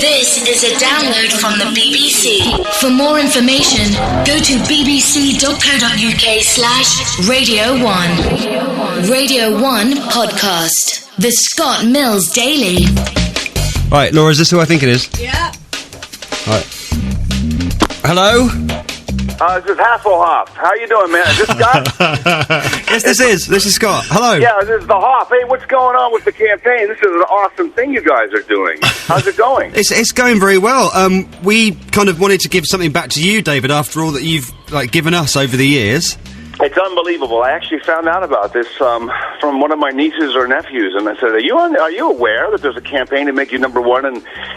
This is a download from the BBC. For more information, go to bbc.co.uk/Radio 1. Radio 1 Podcast. The Scott Mills Daily. Right, Laura, is this who I think it is? Yeah. Right. Hello? This is Hoff. How you doing, man? Is this Scott? Yes, this is Scott. Hello. Yeah, this is the Hoff. Hey, what's going on with the campaign? This is an awesome thing you guys are doing. How's it going? It's going very well. We kind of wanted to give something back to you, David, after all that you've given us over the years. It's unbelievable. I actually found out about this from one of my nieces or nephews, and I said, "Are you aware that there's a campaign to make you number one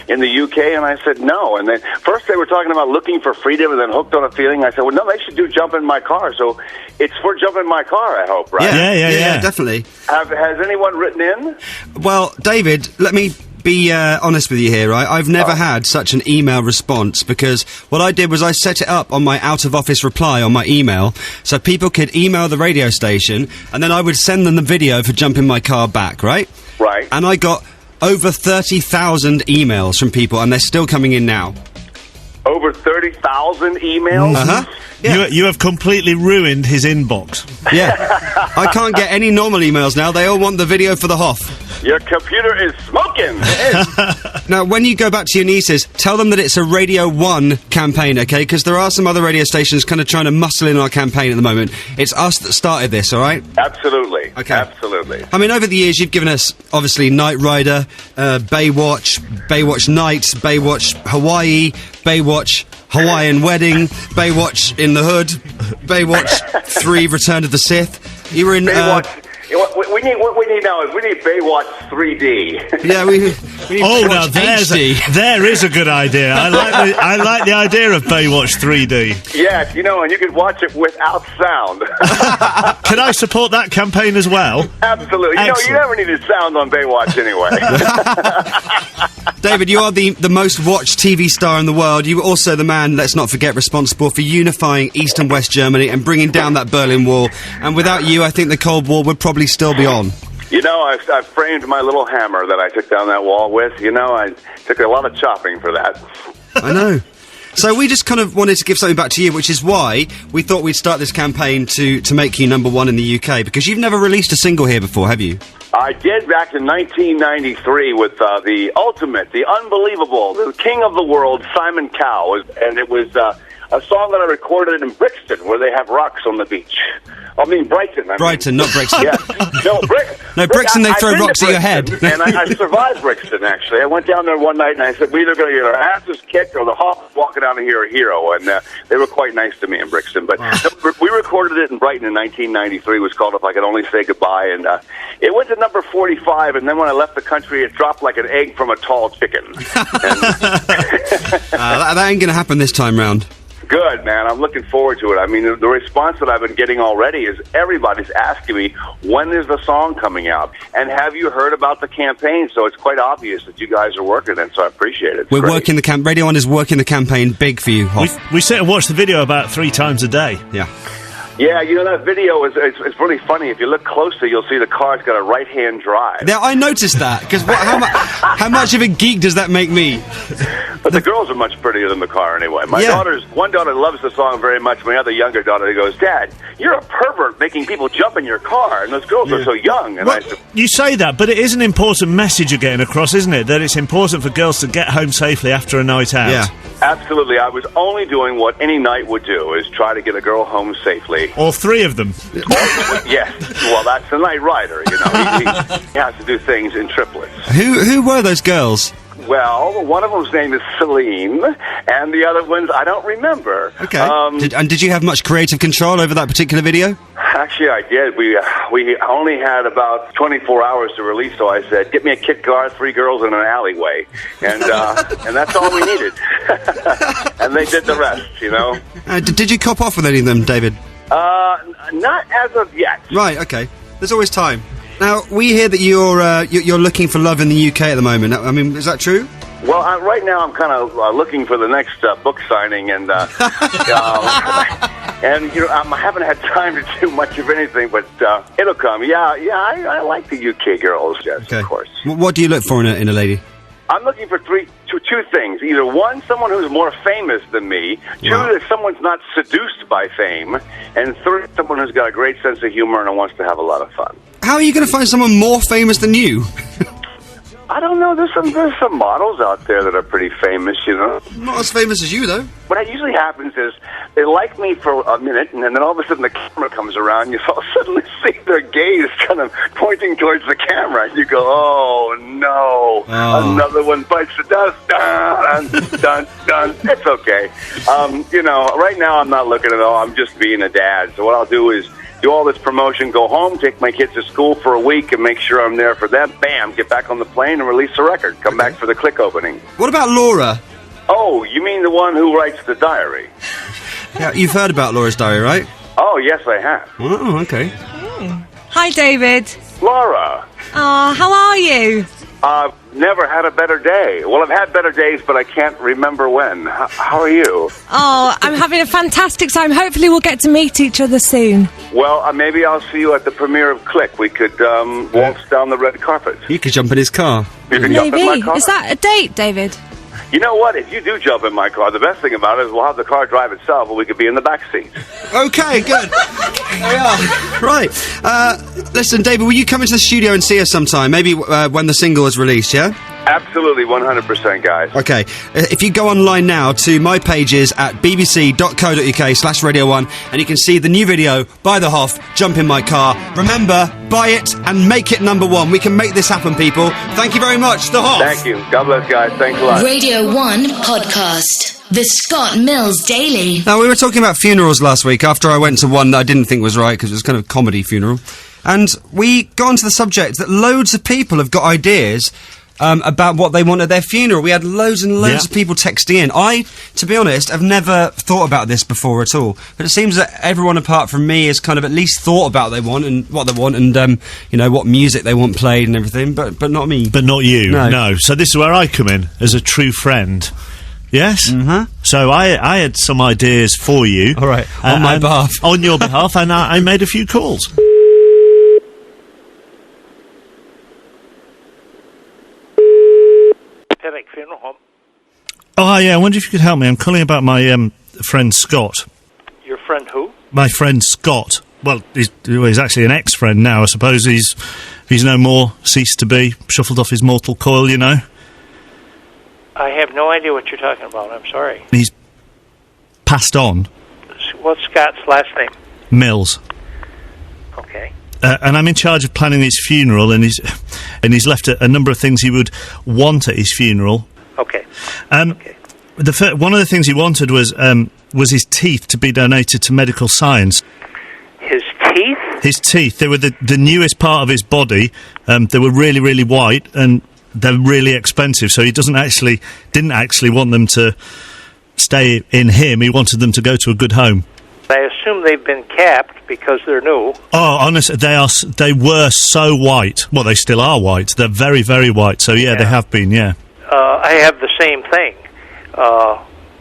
in the UK?" And I said, "No." And then first they were talking about looking for freedom, and then hooked on a feeling. I said, "Well, no, they should do Jump in My Car." So it's for Jump in My Car, I hope, right? Yeah, definitely. Has anyone written in? Well, David, let me be honest with you here, right? I've never had such an email response, because what I did was I set it up on my out-of-office reply on my email, so people could email the radio station, and then I would send them the video for Jump in My Car back, right? Right. And I got over 30,000 emails from people, and they're still coming in now. Over 30,000 emails? Uh-huh. Yeah. You have completely ruined his inbox. Yeah. I can't get any normal emails now. They all want the video for the Hoff. Your computer is smoking! It is. Now, when you go back to your nieces, tell them that it's a Radio 1 campaign, okay? Because there are some other radio stations kind of trying to muscle in our campaign at the moment. It's us that started this, all right? Absolutely. Okay. Absolutely. I mean, over the years, you've given us, obviously, Knight Rider, Baywatch, Baywatch Nights, Baywatch Hawaii, Baywatch Hawaiian Wedding, Baywatch in the Hood, Baywatch 3 Return of the Sith. You were in... Baywatch. What we need now is we need Baywatch 3D. Yeah, we need now there is a good idea. I like the idea of Baywatch 3D. Yes, and you can watch it without sound. Can I support that campaign as well? Absolutely. You never needed sound on Baywatch anyway. David, you are the most watched TV star in the world. You were also the man, let's not forget, responsible for unifying East and West Germany and bringing down that Berlin Wall. And without you, I think the Cold War would probably still be on. I framed my little hammer that I took down that wall with. I took a lot of chopping for that. I know. So we just kind of wanted to give something back to you, which is why we thought we'd start this campaign to make you number one in the UK, because you've never released a single here before, have you? I did back in 1993 with the ultimate, the unbelievable, the king of the world, Simon Cowell, and it was a song that I recorded in Brixton, where they have rocks on the beach. Brighton. Brighton, not Brixton. Yeah. No, Brixton, they throw rocks at your head. And I survived Brixton, actually. I went down there one night and I said, we're either going to get our asses kicked or the Hoff walking out of here a hero. And they were quite nice to me in Brixton. But we recorded it in Brighton in 1993. It was called If I Could Only Say Goodbye. And it went to number 45. And then when I left the country, it dropped like an egg from a tall chicken. That ain't going to happen this time round. Good, man. I'm looking forward to it. I mean, the response that I've been getting already is everybody's asking me, when is the song coming out? And have you heard about the campaign? So it's quite obvious that you guys are working it, so I appreciate it. We're working the Radio 1 is working the campaign big for you, Hoff. We sit and watch the video about 3 times a day. Yeah. Yeah, that video it's really funny. If you look closely, you'll see the car's got a right-hand drive. Yeah, I noticed that, because how much of a geek does that make me? But the girls are much prettier than the car anyway. One daughter loves the song very much. My other younger daughter goes, "Dad, you're a pervert making people jump in your car, and those girls are so young." And well, you say that, but it is an important message you're getting across, isn't it? That it's important for girls to get home safely after a night out. Yeah. Absolutely. I was only doing what any knight would do, is try to get a girl home safely. All 3 of them. Yes. Well, that's the Knight Rider, He has to do things in triplets. Who were those girls? Well, one of them's name is Celine, and the other ones I don't remember. Okay. Did you have much creative control over that particular video? Actually, I did. We only had about 24 hours to release, so I said, "Get me a kit car, 3 girls in an alleyway," and that's all we needed. And they did the rest, Did you cop off with any of them, David? Not as of yet. Right. Okay. There's always time. Now, we hear that you're looking for love in the UK at the moment. I mean, is that true? Well, right now I'm kind of looking for the next book signing, and I haven't had time to do much of anything, but it'll come. Yeah, I like the UK girls, yes, okay. Of course. What do you look for in a lady? I'm looking for two things. Either one, someone who's more famous than me. Two, that someone's not seduced by fame. And three, someone who's got a great sense of humor and wants to have a lot of fun. How are you going to find someone more famous than you? I don't know. There's some models out there that are pretty famous, you know. Not as famous as you, though. What usually happens is they like me for a minute, and then all of a sudden the camera comes around, and you all suddenly see their gaze kind of pointing towards the camera, and you go, oh, no, another one bites the dust. Dun, dun, dun. It's okay. You know, right now I'm not looking at all. I'm just being a dad. So what I'll do is do all this promotion, go home, take my kids to school for a week, and make sure I'm there for them. Bam, get back on the plane and release the record. Come back for the click opening. What about Laura? Oh, you mean the one who writes the diary? Yeah, you've heard about Laura's diary, right? Oh, yes, I have. Oh, okay. Hi, David. Laura. How are you? Never had a better day. Well, I've had better days, but I can't remember when. How are you? Oh, I'm having a fantastic time. Hopefully we'll get to meet each other soon. Well, maybe I'll see you at the premiere of Click. We could waltz down the red carpet. You could jump in his car. You can jump in my car? Is that a date, David? You know what? If you do jump in my car, the best thing about it is we'll have the car drive itself, and we could be in the back seat. Okay, good. There we are. Right. Listen, David, will you come into the studio and see us sometime? Maybe when the single is released, yeah? Absolutely, 100%, guys. Okay. If you go online now to my pages at bbc.co.uk/Radio1, and you can see the new video by the Hoff, Jump in My Car. Remember, buy it and make it #1. We can make this happen, people. Thank you very much, the Hoff. Thank you. God bless, guys. Thanks a lot. Radio 1 podcast. The Scott Mills Daily. Now, we were talking about funerals last week after I went to one that I didn't think was right because it was kind of a comedy funeral. And we got onto the subject that loads of people have got ideas about what they want at their funeral. We had loads and loads of people texting in. I, to be honest, have never thought about this before at all. But it seems that everyone apart from me has kind of at least thought about what they want and you know, what music they want played and everything, but not me. But not you, No. no. So this is where I come in, as a true friend. Yes? Mm-hmm. So I had some ideas for you. All right, on my behalf. On your behalf, and I made a few calls. Funeral home. Oh, yeah, I wonder if you could help me. I'm calling about my friend Scott. Your friend who? My friend Scott. Well, he's actually an ex-friend now. I suppose he's no more, ceased to be, shuffled off his mortal coil, you know. I have no idea what you're talking about. I'm sorry. He's passed on. What's Scott's last name? Mills. Okay. And I'm in charge of planning his funeral, and he's left a number of things he would want at his funeral. Okay. Okay. One of the things he wanted was his teeth to be donated to medical science. His teeth? His teeth. They were the newest part of his body. They were really, really white, and they're really expensive. So he didn't actually want them to stay in him. He wanted them to go to a good home. I assume they've been capped because they're new. Oh, honestly, they were so white. Well, they still are white. They're very, very white. So yeah. They have been. Yeah. I have the same thing.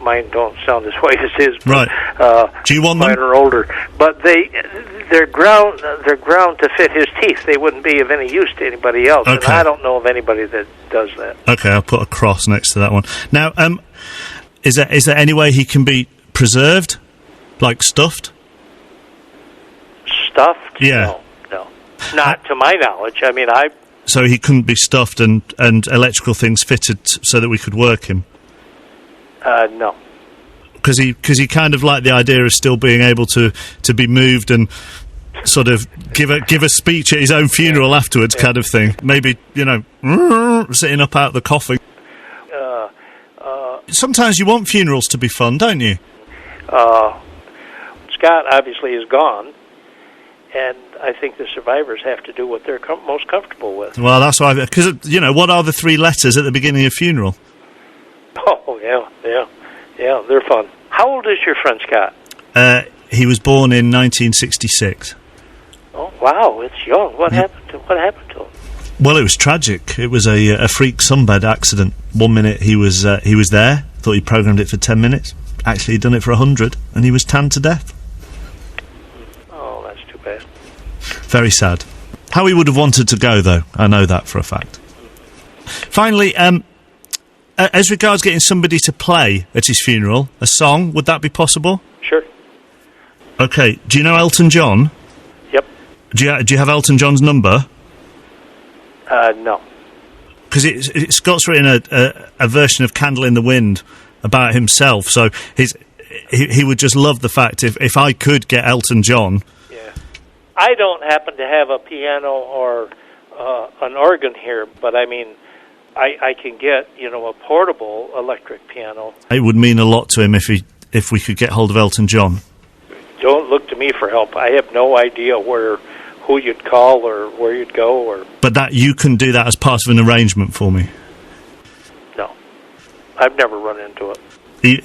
Mine don't sound as white as his. But, right. Do you want them? Mine are older, but they're ground to fit his teeth. They wouldn't be of any use to anybody else. Okay. And I don't know of anybody that does that. Okay, I'll put a cross next to that one. Now, is there any way he can be preserved, like stuffed? Stuffed? Yeah. No. Not to my knowledge. I mean, So he couldn't be stuffed and electrical things fitted so that we could work him? No. Because he kind of liked the idea of still being able to be moved and sort of give a speech at his own funeral afterwards, kind of thing. Maybe, you know, sitting up out the coffin. Sometimes you want funerals to be fun, don't you? Scott obviously is gone, and I think the survivors have to do what they're most comfortable with. Well, that's why. Because, you know, what are the 3 letters at the beginning of a funeral? Oh, yeah, they're fun. How old is your friend Scott? He was born in 1966. Oh, wow, it's young. What happened to him? Well, it was tragic. It was a freak sunbed accident. 1 minute he was there, thought he programmed it for 10 minutes. Actually, he'd done it for 100, and he was tanned to death. Oh, that's too bad. Very sad. How he would have wanted to go, though, I know that for a fact. Finally, as regards getting somebody to play at his funeral, a song, would that be possible? Sure. Okay. Do you know Elton John? Yep. Do you have Elton John's number? No. Because Scott's written a version of "Candle in the Wind" about himself, so he would just love the fact if I could get Elton John. Yeah. I don't happen to have a piano or an organ here, but I mean, I can get a portable electric piano. It would mean a lot to him if we could get hold of Elton John. Don't look to me for help. I have no idea who you'd call or where you'd go. But that you can do that as part of an arrangement for me? No. I've never run into it.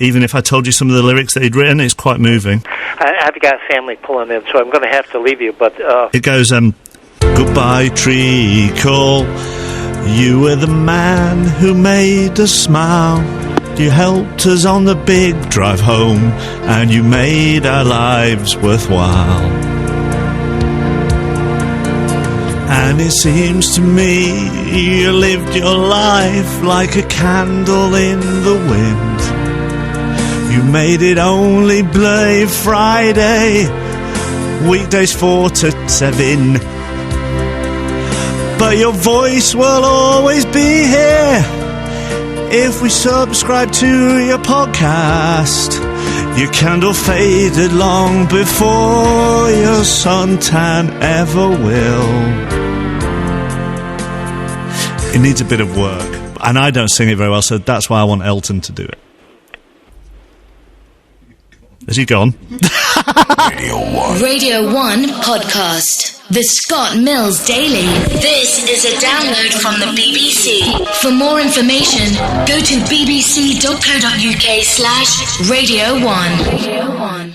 Even if I told you some of the lyrics that he'd written, it's quite moving. I've got family pulling in, so I'm going to have to leave you, but... It goes, goodbye, treacle. You were the man who made us smile. You helped us on the big drive home, and you made our lives worthwhile. And it seems to me you lived your life like a candle in the wind. You made it only Black Friday, weekdays 4 to 7. But your voice will always be here if we subscribe to your podcast. Your candle faded long before your suntan ever will. It needs a bit of work, and I don't sing it very well, so that's why I want Elton to do it. Has he gone? Radio 1 podcast. The Scott Mills Daily. This is a download from the BBC. For more information, go to bbc.co.uk/Radio 1.